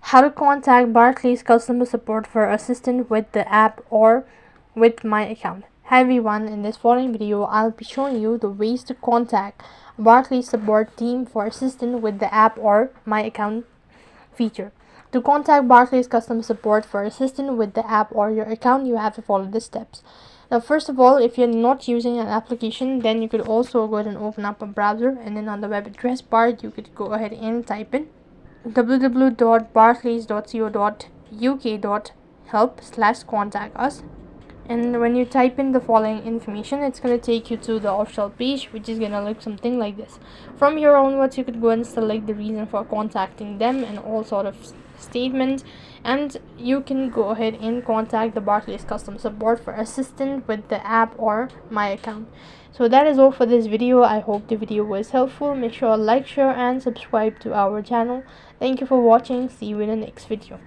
How to contact Barclays customer support for assistance with the app or with my account. Hi everyone, in this following video I'll be showing you the ways to contact Barclays support team for assistance with the app or my account feature. To contact Barclays customer support for assistance with the app or your account, you have to follow the steps. Now, first of all, if you're not using an application, then you could also go ahead and open up a browser, and then on the web address bar you could go ahead and type in www.barclays.co.uk.help/contact us. And when you type in the following information, it's going to take you to the official page, which is going to look something like this. From here onwards, you could go and select the reason for contacting them and all sort of statements, and you can go ahead and contact the Barclays customer support for assistance with the app or my account. So that is all for this video. I hope the video was helpful. Make sure to like, share and subscribe to our channel. Thank you for watching. See you in the next video.